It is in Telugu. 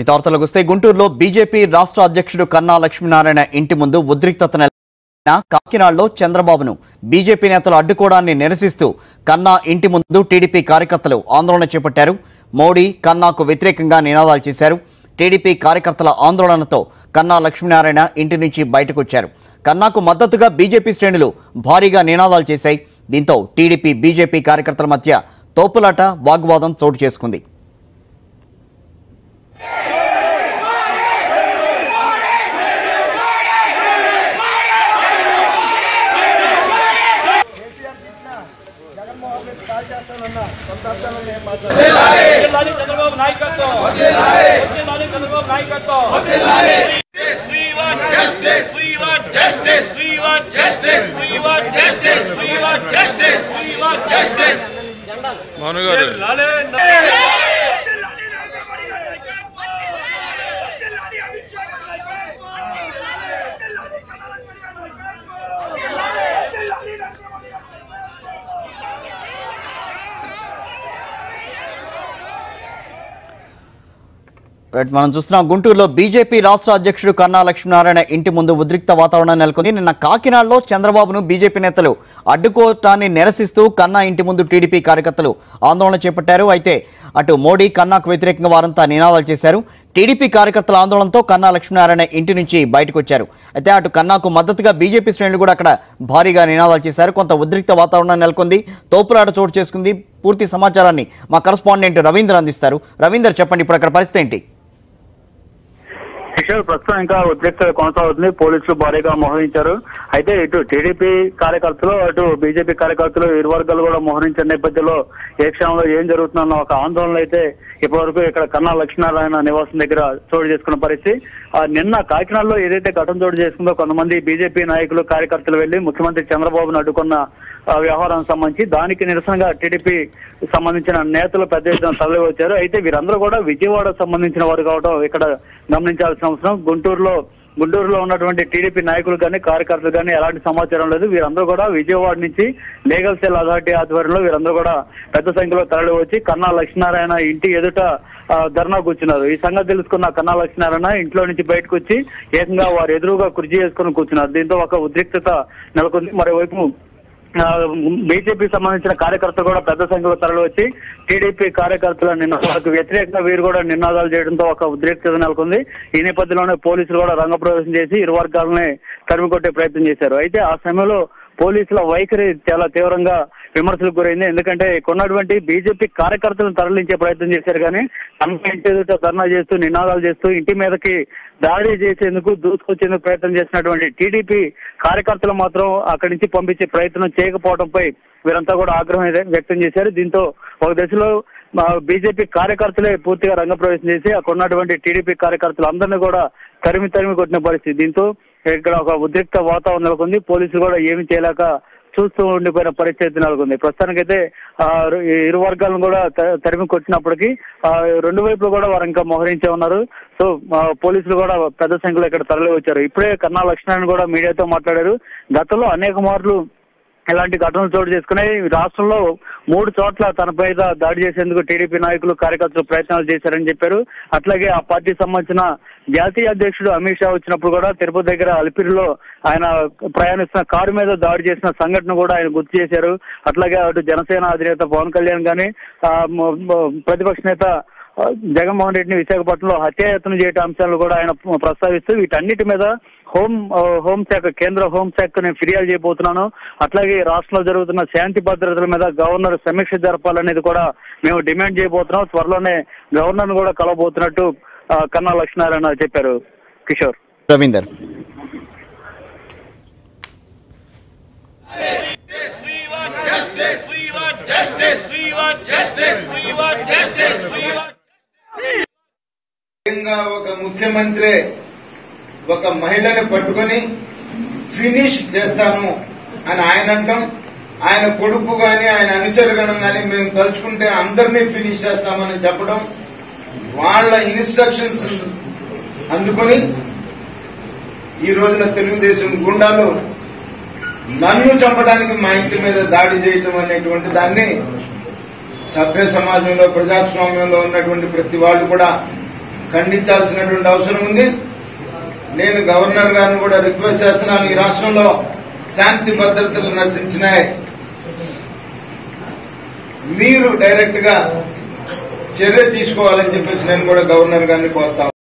ఈ వార్తలకు వస్తే గుంటూరులో బీజేపీ రాష్ట్ర అధ్యక్షుడు కన్నా లక్ష్మీనారాయణ ఇంటి ముందు ఉద్రిక్తత నెలకొన్న కాకినాడలో చంద్రబాబును బీజేపీ నేతలు అడ్డుకోవడాన్ని నిరసిస్తూ కన్నా ఇంటి ముందు టీడీపీ కార్యకర్తలు ఆందోళన చేపట్టారు. మోడీ కన్నాకు వ్యతిరేకంగా నినాదాలు చేశారు. టీడీపీ కార్యకర్తల ఆందోళనతో కన్నా లక్ష్మీనారాయణ ఇంటి నుంచి బయటకు వచ్చారు. కన్నాకు మద్దతుగా బీజేపీ శ్రేణులు భారీగా నినాదాలు చేశాయి. దీంతో టీడీపీ బీజేపీ కార్యకర్తల మధ్య తోపులాట వాగ్వాదం చోటు చేసుకుంది. మనం చూస్తున్నాం గుంటూరులో బీజేపీ రాష్ట్ర అధ్యక్షుడు కన్నా లక్ష్మీనారాయణ ఇంటి ముందు ఉద్రిక్త వాతావరణం నెలకొంది. నిన్న కాకినాడలో చంద్రబాబును బీజేపీ నేతలు అడ్డుకోవటాన్ని నిరసిస్తూ కన్నా ఇంటి ముందు టీడీపీ కార్యకర్తలు ఆందోళన చేపట్టారు. అయితే అటు మోడీ కన్నాకు వ్యతిరేకంగా వారంతా నినాదాలు చేశారు. టీడీపీ కార్యకర్తల ఆందోళనతో కన్నా లక్ష్మీనారాయణ ఇంటి నుంచి బయటకు వచ్చారు. అయితే అటు కన్నాకు మద్దతుగా బీజేపీ శ్రేణులు కూడా అక్కడ భారీగా నినాదాలు చేశారు. కొంత ఉద్రిక్త వాతావరణం నెలకొంది. తోపులాట చోటు చేసుకుంది. పూర్తి సమాచారాన్ని మా కరెస్పాండెంట్ రవీందర్ అందిస్తారు. రవీందర్, చెప్పండి, ఇప్పుడు అక్కడ పరిస్థితి ఏంటి? ప్రస్తుతం ఇంకా ఉద్రిక్తత కొనసాగుతుంది. పోలీసులు భారీగా మోహరించారు. అయితే ఇటు టీడీపీ కార్యకర్తలు అటు బీజేపీ కార్యకర్తలు ఇరు వర్గాలు కూడా మోహరించిన నేపథ్యంలో ఏ క్షణంలో ఏం జరుగుతుందన్న ఒక ఆందోళన అయితే ఇప్పటివరకు ఇక్కడ కన్నా లక్ష్మీనారాయణ నివాసం దగ్గర చోటు చేసుకున్న పరిస్థితి. నిన్న కాకినాడలో ఏదైతే ఘటన చోటు చేసుకుందో కొంతమంది బీజేపీ నాయకులు కార్యకర్తలు వెళ్లి ముఖ్యమంత్రి చంద్రబాబును అడ్డుకున్న వ్యవహారానికి సంబంధించి దానికి నిరసనగా టీడీపీ సంబంధించిన నేతలు పెద్ద ఎత్తున తరలి వచ్చారు. అయితే వీరందరూ కూడా విజయవాడకు సంబంధించిన వారు కావడం ఇక్కడ గమనించాల్సిన అవసరం. గుంటూరులో ఉన్నటువంటి టీడీపీ నాయకులు కానీ కార్యకర్తలు కానీ ఎలాంటి సమాచారం లేదు. వీరందరూ కూడా విజయవాడ నుంచి లీగల్ సెల్ అథారిటీ ఆధ్వర్యంలో వీరందరూ కూడా పెద్ద సంఖ్యలో తరలి వచ్చి కన్నా లక్ష్మీనారాయణ ఇంటి ఎదుట ధర్నా కూర్చున్నారు. ఈ సంగతి తెలుసుకున్న కన్నా లక్ష్మీనారాయణ ఇంట్లో నుంచి బయటకు వచ్చి ఏకంగా వారు ఎదురుగా కుర్చీ చేసుకుని కూర్చున్నారు. దీంతో ఒక ఉద్రిక్తత నెలకొంది. మరోవైపు బీజేపీ సంబంధించిన కార్యకర్తలు కూడా పెద్ద సంఖ్యలో తరలి వచ్చి టీడీపీ కార్యకర్తల నినాదాలకు వ్యతిరేకంగా వీరు కూడా నినాదాలు చేయడంతో ఒక ఉద్రిక్తత నెలకొంది. ఈ నేపథ్యంలోనే పోలీసులు కూడా రంగప్రవేశం చేసి ఇరు వర్గాలని తరిమికొట్టే ప్రయత్నం చేశారు. అయితే ఆ సమయంలో పోలీసుల వైఖరి చాలా తీవ్రంగా విమర్శలకు గురైంది. ఎందుకంటే కొన్నటువంటి బీజేపీ కార్యకర్తలను తరలించే ప్రయత్నం చేశారు కానీ తమ ఇంటి ఎదుట ధర్నా చేస్తూ నినాదాలు చేస్తూ ఇంటి మీదకి దాడి చేసేందుకు దూసుకొచ్చేందుకు ప్రయత్నం చేసినటువంటి టీడీపీ కార్యకర్తలు మాత్రం అక్కడి నుంచి పంపించే ప్రయత్నం చేయకపోవడంపై వీరంతా కూడా ఆగ్రహం వ్యక్తం చేశారు. దీంతో ఒక దశలో బీజేపీ కార్యకర్తలే పూర్తిగా రంగప్రవేశం చేసి అక్కడ ఉన్నటువంటి టీడీపీ కార్యకర్తలు అందరినీ కూడా తరిమి కొట్టిన పరిస్థితి. దీంతో ఇక్కడ ఒక ఉద్రిక్త వాతావరణం నెలకొంది. పోలీసులు కూడా ఏమీ చేయలేక చూస్తూ ఉండిపోయిన పరిస్థితి నెలకొంది. ప్రస్తుతానికైతే ఇరు వర్గాలను కూడా తరిమి కొట్టినప్పటికీ రెండు వైపులు కూడా వారు ఇంకా మోహరించే ఉన్నారు. సో పోలీసులు కూడా పెద్ద సంఖ్యలో ఇక్కడ తరలి వచ్చారు. ఇప్పుడే కన్నా లక్ష్మీనారాయణ కూడా మీడియాతో మాట్లాడారు. గతంలో అనేక మార్లు ఇలాంటి ఘటనలు చోటు చేసుకున్నాయి. రాష్ట్రంలో 3 చోట్ల తనపై దాడి చేసేందుకు టీడీపీ నాయకులు కార్యకర్తలు ప్రయత్నాలు చేశారని చెప్పారు. అట్లాగే ఆ పార్టీకి సంబంధించిన జాతీయ అధ్యక్షుడు అమిత్ షా వచ్చినప్పుడు కూడా తిరుపతి దగ్గర అలిపిరిలో ఆయన ప్రయాణిస్తున్న కారు మీద దాడి చేసిన సంఘటన కూడా ఆయన గుర్తు చేశారు. అట్లాగే అటు జనసేన అధినేత పవన్ కళ్యాణ్ కానీ ప్రతిపక్ష నేత జగన్మోహన్ రెడ్డిని విశాఖపట్నంలో హత్యాయత్నం చేయటం అంశాలను కూడా ఆయన ప్రస్తావిస్తూ వీటన్నిటి మీద హోంశాఖ కేంద్ర హోంశాఖకు నేను ఫిర్యాదు చేయబోతున్నాను. అట్లాగే రాష్ట్రంలో జరుగుతున్న శాంతి భద్రతల మీద గవర్నర్ సమీక్ష జరపాలనేది కూడా మేము డిమాండ్ చేయబోతున్నాం. త్వరలోనే గవర్నర్ కూడా కలవబోతున్నట్టు కన్నా లక్ష్మీనారాయణ చెప్పారు. కిషోర్, రవీందర్. ఒక ముఖ్యమంత్రి ఒక మహిళని పట్టుకొని ఫినిష్ చేస్తాను అని ఆయన అంటాం. ఆయన కొడుకు గాని ఆయన అనుచరుగణం గాని మేము తలుచుకుంటే అందరినీ ఫినిష్ చేస్తామని చెప్పడం, వాళ్ళ ఇన్స్ట్రక్షన్స్ అందుకొని ఈ రోజున తెలుగుదేశం గుండాలు నన్ను చంపడానికి మా ఇంటి మీద దాడి చేయటం అనేటువంటి దాన్ని సభ్య సమాజంలో ప్రజాస్వామ్యంలో ఉన్నటువంటి ప్రతి వాళ్ళు కూడా ఖండించాల్సినటువంటి అవసరం ఉంది. నేను గవర్నర్ గారిని కూడా రిక్వెస్ట్ చేస్తున్నాను, ఈ రాష్ట్రంలో శాంతి భద్రతలు నశించినాయి, మీరు డైరెక్ట్ గా చర్య తీసుకోవాలని చెప్పేసి నేను కూడా గవర్నర్ గారిని కోరుతా